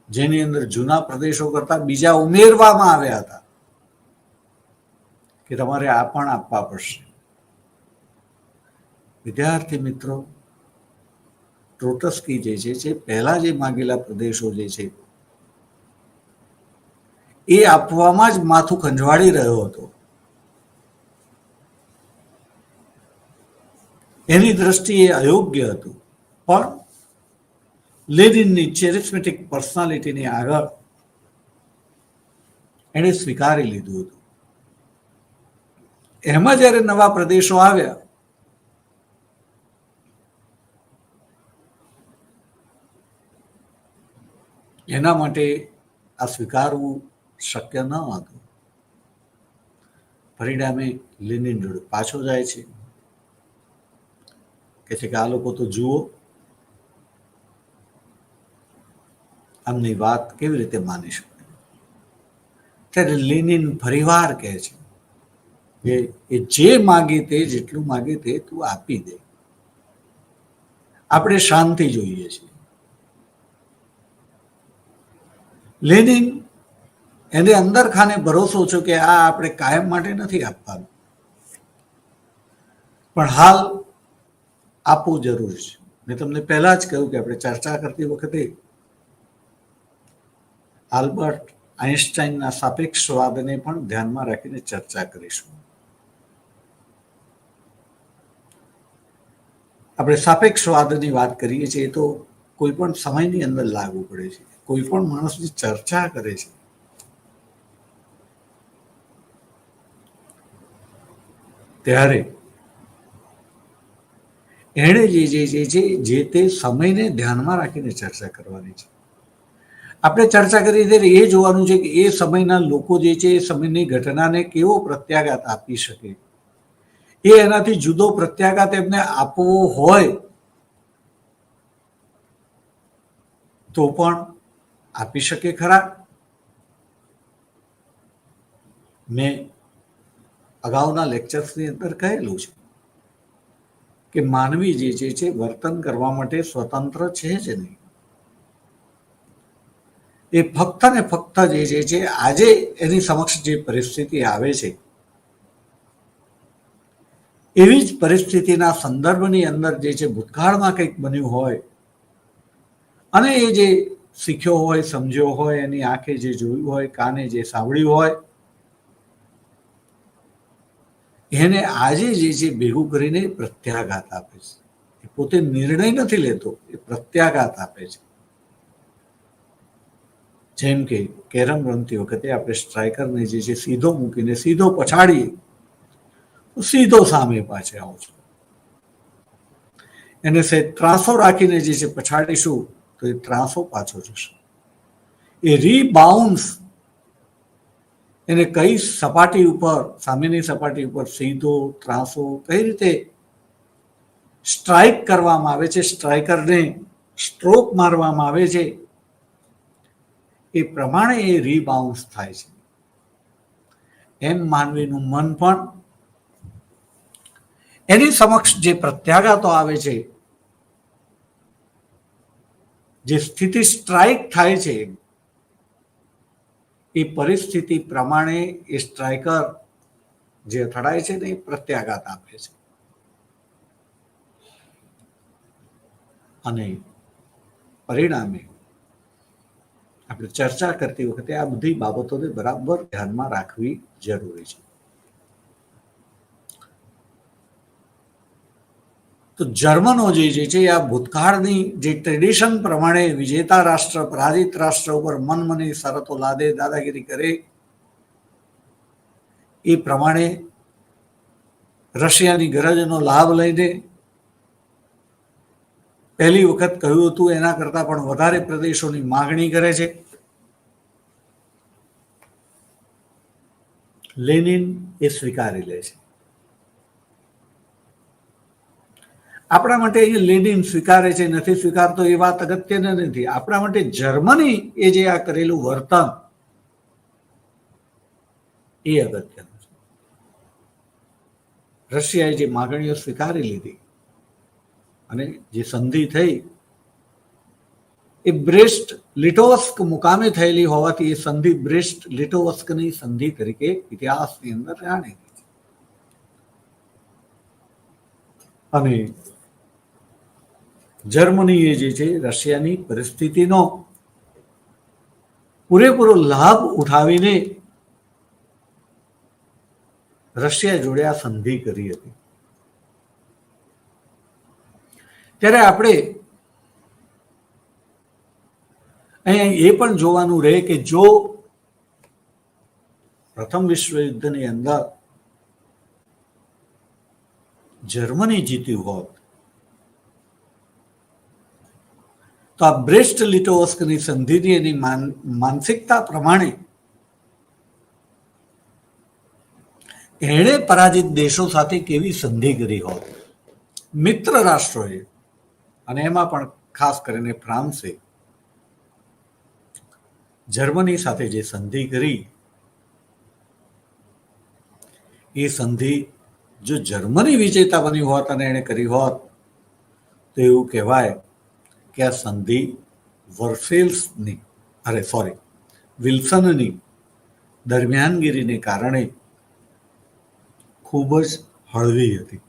જેની અંદર જૂના પ્રદેશો કરતા બીજા ઉમેરવામાં આવ્યા હતા કે તમારે આ પણ આપવા પડશે. વિદ્યાર્થી મિત્રો, ટ્રોટસ્કી જે છે પહેલા જે માંગેલા પ્રદેશો જે છે એ આપવામાં જ માથું ખંજવાળી રહ્યો હતો. એની દ્રષ્ટિએ અયોગ્ય હતું, પણ લેનિનની ચેરિસ્મેટિક પર્સનાલિટીની આગળ એણે સ્વીકારી લીધું હતું. એમાં જ્યારે નવા પ્રદેશો આવ્યા, એના માટે આ સ્વીકારવું શક્ય ન હતું. પરિણામે લેનિન જોડે પાછો જાય છે, કે છે કે આ લોકો તો જુઓ આમની વાત કેવી રીતે માની શકે. ત્યારે લેનિન ફરીવાર કહે છે કે એ જે માગે તે, જેટલું માગે તે તું આપી દે, આપણે શાંતિ જોઈએ છીએ. લેનિન એને અંદર ખાને ભરોસો છે કે આ આપણે કાયમ માટે નથી આપવાનું, પણ હાલ આપવું જરૂરી છે. મેં તમને પહેલા જ કહ્યું કે આપણે ચર્ચા કરતી વખતે આલ્બર્ટ આઇન્સ્ટાઈનના સાપેક્ષવાદને પણ ધ્યાનમાં રાખીને ચર્ચા કરીશું. આપણે સાપેક્ષવાદની વાત કરીએ છીએ તો કોઈ પણ સમયની અંદર લાગુ પડે છે. કોઈ પણ માણસની ચર્ચા કરે છે ત્યારે એણે જે તે સમયને ધ્યાનમાં રાખીને ચર્ચા કરવાની છે. આપણે ચર્ચા કરી ત્યારે એ જોવાનું છે કે એ સમયના લોકો જે છે એ સમયની ઘટનાને કેવો પ્રત્યાઘાત આપી શકે. એ એનાથી જુદો પ્રત્યાઘાત એમને આપવો હોય તો પણ આપી શકે ખરા. મેં અગાઉના લેક્ચર્સની અંદર કહેલું છે કે માનવી જે છે વર્તન કરવા માટે સ્વતંત્ર છે જ નહીં. એ ફક્ત ને ફક્ત જે છે આજે એની સમક્ષ જે પરિસ્થિતિ આવે છે એવી જ પરિસ્થિતિના સંદર્ભની અંદર જે છે ભૂતકાળમાં કંઈક બન્યું હોય અને એ જે શીખ્યો હોય, સમજ્યો હોય, એની આંખે જે જોયું હોય, કાને જે સાંભળ્યું હોય, એને આજે જે છે ભેગું કરીને પ્રત્યાઘાત આપે છે. એ પોતે નિર્ણય નથી લેતો, એ પ્રત્યાઘાત આપે છે. જેમ કે કેરમ રમતી વખતે આપણે સ્ટ્રાઇકરને જે છે સીધો મૂકીને સીધો પછાડીએ તો સીધો સામે પાછે આવશે. એને ત્રાસો રાખીને જે છે પછાડીશું તો એ ત્રાસો પાછો જશે. એ રીબાઉન્સ એને કઈ સપાટી ઉપર, સામેની સપાટી ઉપર સીધો ત્રાસો કઈ રીતે સ્ટ્રાઇક કરવામાં આવે છે, સ્ટ્રાઇકરને સ્ટ્રોક મારવામાં આવે છે, એ પ્રમાણે એ રીબાઉન્સ થાય છે. એમ માનવીનું મન પણ એની સમક્ષ જે પ્રત્યાઘાતો આવે છે, જે સ્થિતિ સ્ટ્રાઇક થાય છે, એ પરિસ્થિતિ પ્રમાણે એ સ્ટ્રાઇકર જે અથડાય છે ને એ પ્રત્યાઘાત આપે છે. અને પરિણામે આપણે ચર્ચા કરતી વખતે આ બધી બાબતોને બરાબર ધ્યાનમાં રાખવી જરૂરી છે. તો જર્મનો જે છે આ ભૂતકાળની જે ટ્રેડિશન પ્રમાણે વિજેતા રાષ્ટ્ર પરાજિત રાષ્ટ્ર ઉપર મનમની શરતો લાદે, દાદાગીરી કરે, એ પ્રમાણે રશિયાની ગરજનો લાભ લઈને પહેલી વખત કહ્યું હતું એના કરતાં પણ વધારે પ્રદેશોની માગણી કરે છે. લેનિન એ સ્વીકારી લે છે. આપણા માટે અહીંયા લેનિન સ્વીકારે છે નથી સ્વીકારતો એ વાત અગત્યની નથી. આપણા માટે જર્મની એ જે આ કરેલું વર્તન એ અગત્યનું છે. રશિયાએ જે માગણીઓ સ્વીકારી લીધી અને જે સંધિ થઈ એ બ્રેસ્ટ લિટોવસ્ક મુકામે થયેલી હોવાથી એ સંધિ બ્રેસ્ટ લિટોવસ્કની સંધિ તરીકે ઇતિહાસની અંદર જાણીતી છે. અને જર્મનીએ જે છે રશિયાની પરિસ્થિતિનો પૂરેપૂરો લાભ ઉઠાવીને રશિયા જોડે આ સંધિ કરી હતી. ત્યારે આપણે અહીંયા એ પણ જોવાનું રહે કે જો પ્રથમ વિશ્વયુદ્ધની અંદર જર્મની જીત્યું હોત તો આ બ્રેસ્ટ લિટોવસ્કની સંધિની એની માનસિકતા પ્રમાણે એણે પરાજિત દેશો સાથે કેવી સંધિ કરી હોત. મિત્ર રાષ્ટ્રોએ અને એમાં પણ ખાસ કરીને ફ્રાન્સે જર્મની સાથે જે સંધિ કરી એ સંધિ જો જર્મની વિજેતા બની હોત અને એણે કરી હોત તો એવું કહેવાય કે આ સંધિ વિલ્સનની દરમિયાનગીરીને કારણે ખૂબ જ હળવી હતી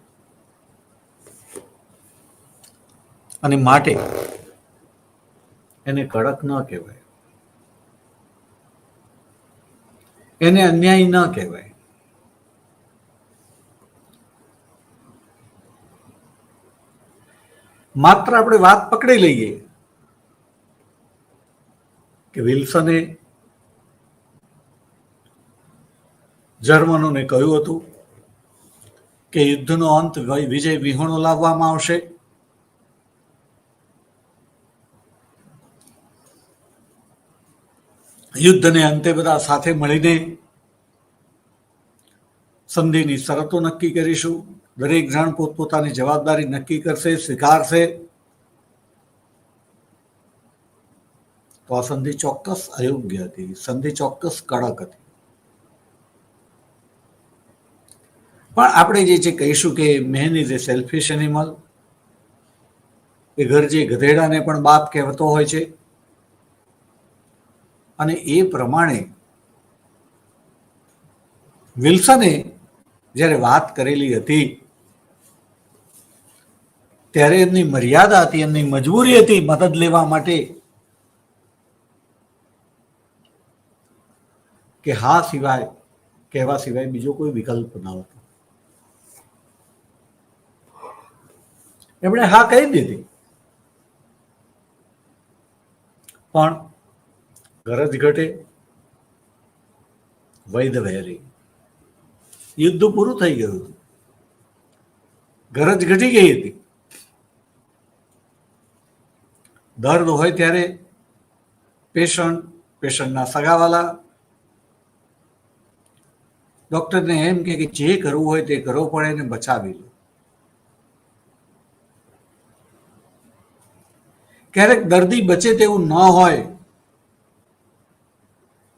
અને માટે એને કડક ન કહેવાય, એને અન્યાય ન કહેવાય. માત્ર આપણે વાત પકડી લઈએ કે વિલ્સને જર્મનોને કહ્યું હતું કે યુદ્ધનો અંત વિજય વિહોણો લાવવામાં આવશે. યુદ્ધને અંતે બધા સાથે મળીને સંધિની શરતો નક્કી કરીશું. દરેક જણ પોતપોતાની જવાબદારી નક્કી કરશે, સ્વીકારશે. તો આ સંધિ ચોક્કસ અયોગ્ય હતી, સંધિ ચોક્કસ કડક હતી. પણ આપણે જે છે કહીશું કે man is a selfish animal, એ ઘર જે ગધેડાને પણ બાપ કહેતો હોય છે. અને એ પ્રમાણે વિલ્સને જ્યારે વાત કરેલી હતી ત્યારે એમની મર્યાદા હતી, એમની મજબૂરી હતી મદદ લેવા માટે કે હા સિવાય કહેવા સિવાય બીજો કોઈ વિકલ્પ ન હતો. એમણે હા કહી દીધી. પણ ગરજ ઘટે વૈધ વહેરી, યુદ્ધ પૂરું થઈ ગયું હતું, ગરજ ઘટી ગઈ હતી. દર્દ હોય ત્યારે પેશન્ટના સગાવાલા ડોક્ટરને એમ કે જે કરવું હોય તે કરવો પડે, એને બચાવી લો. ક્યારેક દર્દી બચે તેવું ન હોય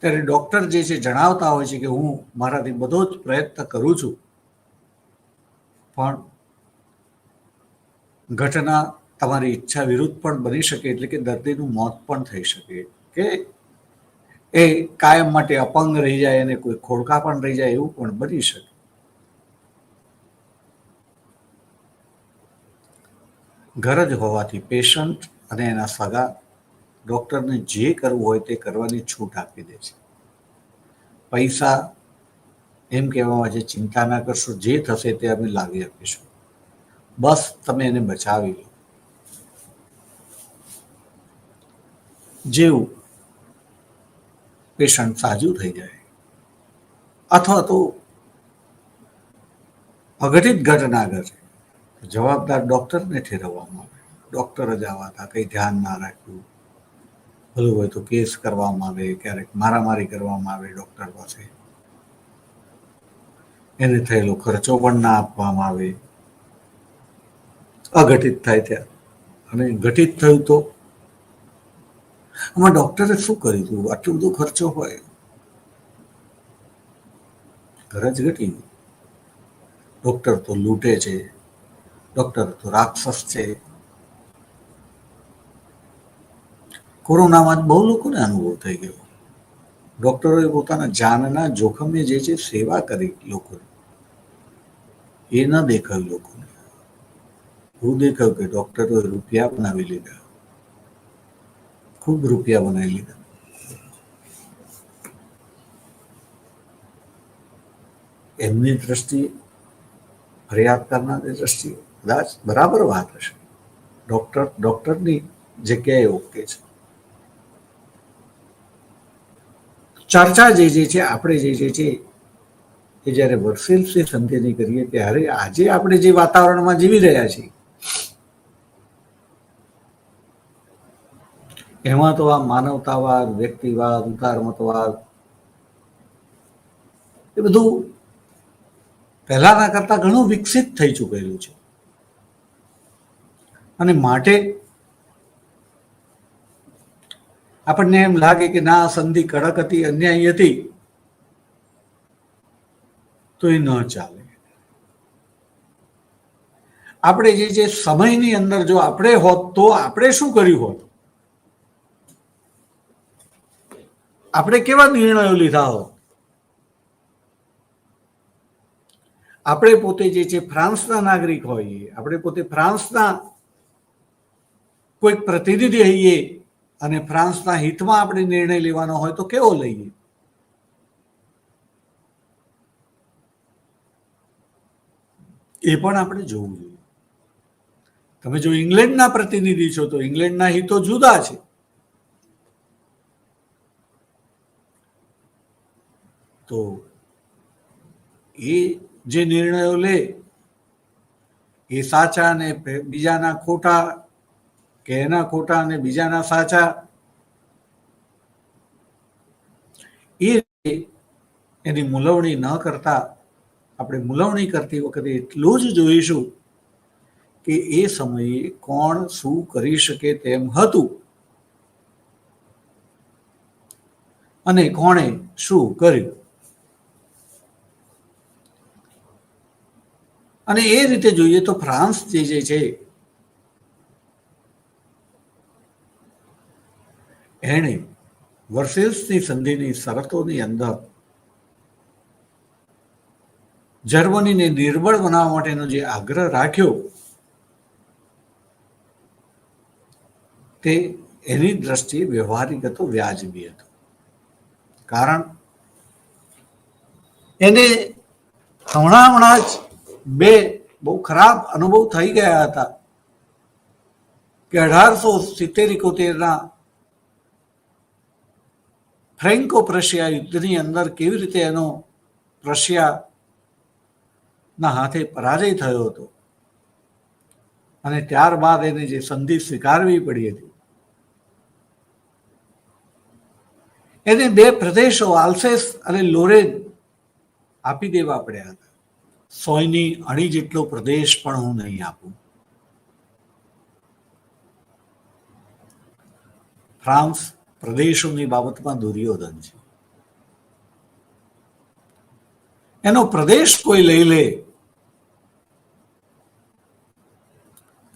ત્યારે ડોક્ટર જે છે જણાવતા હોય છે કે હું મારાથી બધો જ પ્રયત્ન કરું છું, પણ ઘટના તમારી ઈચ્છા વિરુદ્ધ પણ બની શકે, એટલે કે દર્દીનું મોત પણ થઈ શકે, કે એ કાયમ માટે અપંગ રહી જાય અને કોઈ ખોડકા પણ રહી જાય, એવું પણ બની શકે. ગરજ હોવાથી પેશન્ટ અને એના સગા ડોક્ટરને જે કરવું હોય તે કરવાની છૂટ આપી દે છે. પૈસા એમ કહેવામાં આવે છે ચિંતા ના કરશો, જે થશે તે અમે લાવી આપીશું, બસ તમે એને બચાવી લો. જેવું પેશન્ટ સાજું થઈ જાય અથવા તો અઘટિત ઘટના ઘટે, જવાબદાર ડોક્ટરને ઠેરવવામાં આવે. ડોક્ટર જ આવા હતા, કંઈ ધ્યાન ના રાખ્યું, ભલું હોય તો કેસ કરવામાં આવે, ક્યારેક મારામારી કરવામાં આવે ડોક્ટર પાસે, એને થયેલો ખર્ચો પણ ના આપવામાં આવે. અઘટિત થાય ત્યાં, અને ઘટિત થયું તો આમાં ડોક્ટરે શું કર્યું હતું? આટલો બધો ખર્ચો હોય, ઘર જ ઘટી ગયું. ડોક્ટર તો લૂંટે છે, ડોક્ટર તો રાક્ષસ છે. કોરોનામાં બહુ લોકોને અનુભવ થઈ ગયો. ડોક્ટરોએ પોતાના જાનના જોખમે જે છે સેવા કરી લોકોને, એ ન દેખાયું લોકોને. એવું દેખાયું કે ડોક્ટરોએ રૂપિયા બનાવી લીધા, ખૂબ રૂપિયા બનાવી લીધા. એમની દ્રષ્ટિએ, ફરિયાદ કરનારની દ્રષ્ટિએ કદાચ બરાબર વાત હશે. ડોક્ટરની જગ્યાએ ઓકે છે. ચર્ચા જે છે આપણે જે છે એ જ્યારે વર્સેલ્સની સંધિની કરીએ ત્યારે આજે આપણે જે વાતાવરણમાં જીવી રહ્યા છીએ એમાં તો આ માનવતાવાદ, વ્યક્તિવાદ, ઉદારમતવાદ એ બધું પહેલાના કરતા ઘણું વિકસિત થઈ ચૂકેલું છે. અને માટે આપણને એમ લાગે કે ના, સંધિ કડક હતી, અન્યાયી હતી, તો એ ન ચાલે. આપણે જે સમયની અંદર જો આપણે હોત તો આપણે શું કર્યું હોત? આપણે કેવા નિર્ણયો લીધા હોત? આપણે પોતે જે છે ફ્રાન્સના નાગરિક હોઈએ, આપણે પોતે ફ્રાન્સના કોઈક પ્રતિનિધિ હોઈએ અને ફ્રાન્સના હિતમાં આપણે નિર્ણય લેવાનો હોય તો કેવો લઈએ? એ પણ આપણે જોવું જોઈએ. તમે જો ઇંગ્લેન્ડના પ્રતિનિધિ છો તો ઇંગ્લેન્ડના હિતો જુદા છે. તો એ જે નિર્ણયો લે એ સાચા ને બીજાના ખોટા, કે એના ખોટા અને બીજાના સાચા, એ એની મૂલવણી ન કરતા આપણે મૂલવણી કરતી વખતે એટલું જ જોઈશું કે એ સમયે કોણ શું કરી શકે તેમ હતું અને કોણે શું કર્યું. અને એ રીતે જોઈએ તો ફ્રાન્સ જે છે એણે વર્સેલ્સની સંધિની શરતોની અંદર જર્મનીને નિર્બળ બનાવવા માટેનો જે આગ્રહ રાખ્યો તે એની દ્રષ્ટિએ વ્યવહારિક હતો, વ્યાજબી હતો. કારણ એને હમણાં જ બે બહુ ખરાબ અનુભવ થઈ ગયા હતા કે 1870-71 ફ્રેન્કો પ્રશિયા યુદ્ધની અંદર કેવી રીતે એનો પ્રશિયાના હાથે પરાજય થયો હતો અને ત્યારબાદ એને જે સંધિ સ્વીકારવી પડી હતી. એને બે પ્રદેશો આલ્સેસ અને લોરેન આપી દેવા પડ્યા હતા. 100ની અણી જેટલો પ્રદેશ પણ હું નહીં આપું. ફ્રાન્સ પ્રદેશોની બાબતમાં દુર્યોધન છે. એનો પ્રદેશ કોઈ લઈ લે,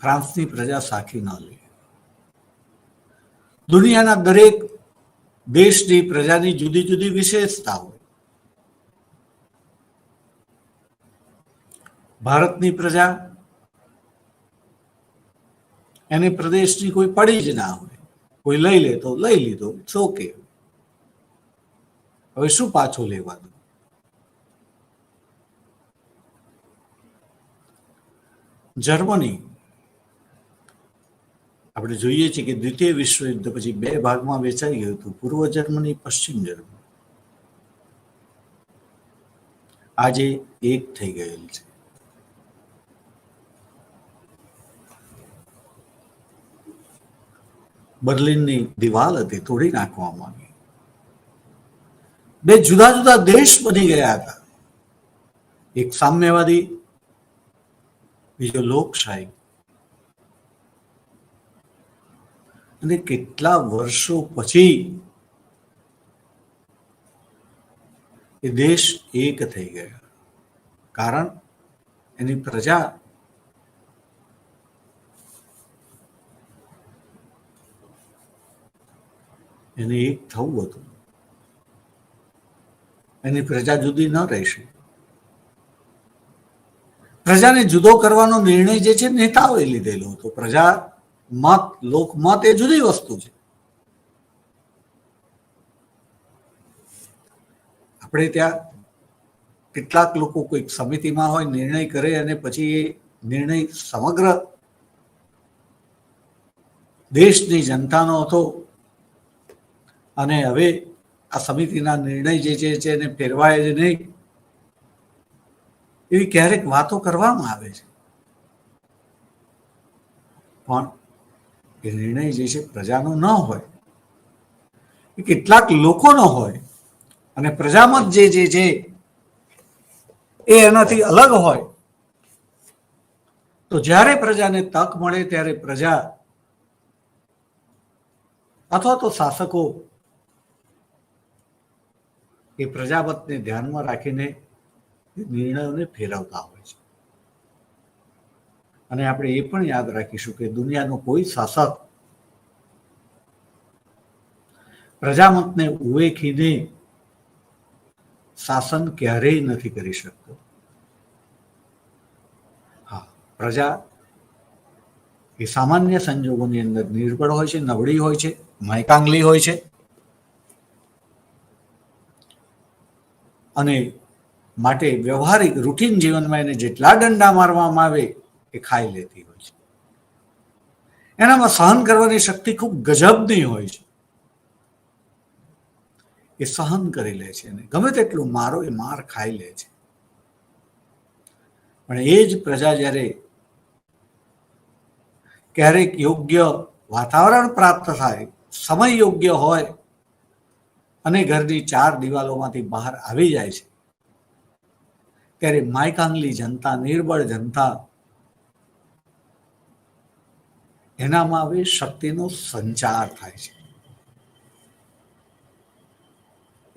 ફ્રાન્સની પ્રજા સાખી ન લે. દુનિયાના દરેક દેશની પ્રજાની જુદી જુદી વિશેષતા હોય. ભારતની પ્રજા એને પ્રદેશની કોઈ પડી જ ના હોય, કોઈ લઈ લે તો લઈ લીધો, ઇટ્સ ઓકે, હવે શું પાછું લેવાનું. જર્મની આપણે જોઈએ છીએ કે દ્વિતીય વિશ્વયુદ્ધ પછી બે ભાગમાં વેચાઈ ગયું હતું, પૂર્વ જર્મની, પશ્ચિમ જર્મની. આજે એક થઈ ગયેલ છે. બર્લિનની દિવાલ હતી તોડી નાખવામાં આવી. બે જુદા જુદા દેશ બની ગયા હતા, એક સામ્યવાદી, બીજો લોકશાહી. અને કેટલા વર્ષો પછી એ દેશ એક થઈ ગયા, કારણ એની પ્રજા એને એક થવું હતું. એની પ્રજા જુદી ન રહેશે. પ્રજાને જુદો કરવાનો નિર્ણય જે છે નેતાઓએ લીધેલો હતો. પ્રજા મત, લોકમત એ જુદી વસ્તુ છે. આપણે ત્યાં કેટલાક લોકો કોઈક સમિતિમાં હોય, નિર્ણય કરે અને પછી એ નિર્ણય સમગ્ર દેશની જનતાનો હતો અને હવે આ સમિતિના નિર્ણય જે છે એને ફેરવાય જ નહીં, એવી ક્યારેક વાતો કરવામાં આવે છે. પણ એ નિર્ણય જે છે પ્રજાનો ન હોય, એ કેટલાક લોકોનો હોય અને પ્રજામત જે છે એ એનાથી અલગ હોય. તો જ્યારે પ્રજાને તક મળે ત્યારે પ્રજા અથવા તો શાસકો એ પ્રજામતને ધ્યાનમાં રાખીને નિર્ણયોને ફેરવતા હોય છે. અને આપણે એ પણ યાદ રાખીશું કે દુનિયાનો કોઈ શાસક પ્રજામતને ઉવેખીને શાસન ક્યારેય નથી કરી શકતો. હા, પ્રજા એ સામાન્ય સંજોગોની અંદર નિર્બળ હોય છે, નબળી હોય છે, માયકાંગલી હોય છે અને માટે વ્યવહારિક રૂટીન જીવનમાં એને જેટલા દંડા મારવામાં આવે એ ખાઈ લેતી હોય છે. એનામાં સહન કરવાની શક્તિ ખૂબ ગજબની હોય છે. એ સહન કરી લે છે અને ગમે તેટલું મારો એ માર ખાઈ લે છે. પણ એ જ પ્રજા જ્યારે ક્યારેક યોગ્ય વાતાવરણ પ્રાપ્ત થાય, સમય યોગ્ય હોય અને ઘરની ચાર દિવાલોમાંથી બહાર આવી જાય છે, ત્યારે માયકાંગલી જનતા, નિર્બળ જનતા, એનામાં હવે શક્તિનો સંચાર થાય છે.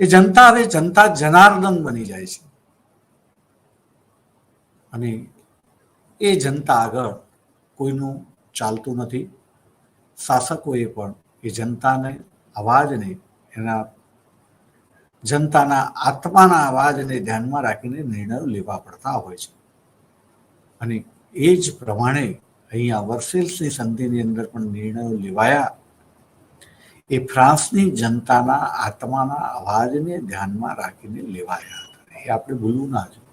એ જનતા હવે જનતા જનાર્દન બની જાય છે અને એ જનતા આગળ કોઈનું ચાલતું નથી. શાસકોએ પણ એ જનતાને અવાજને, એના જનતાના આત્માના અવાજને ધ્યાનમાં રાખીને નિર્ણયો લેવા પડતા હોય છે. અને એ જ પ્રમાણે અહીંયા વર્સેલ્સની સંધિની અંદર પણ નિર્ણયો લેવાયા. એ ફ્રાન્સની જનતાના આત્માના અવાજને ધ્યાનમાં રાખીને લેવાયા હતા. એ આપણે ભૂલવું ના જોઈએ.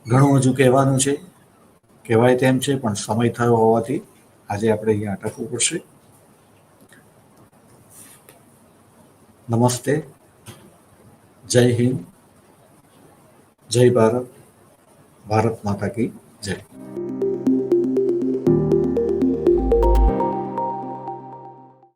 ઘણું હજુ કહેવાનું છે, કહેવાય તેમ છે, પણ સમય થયો હોવાથી આજે આપણે અહીંયા અટકવું પડશે. નમસ્તે, જય હિન્દ, જય ભારત, ભારત માતા કી જય.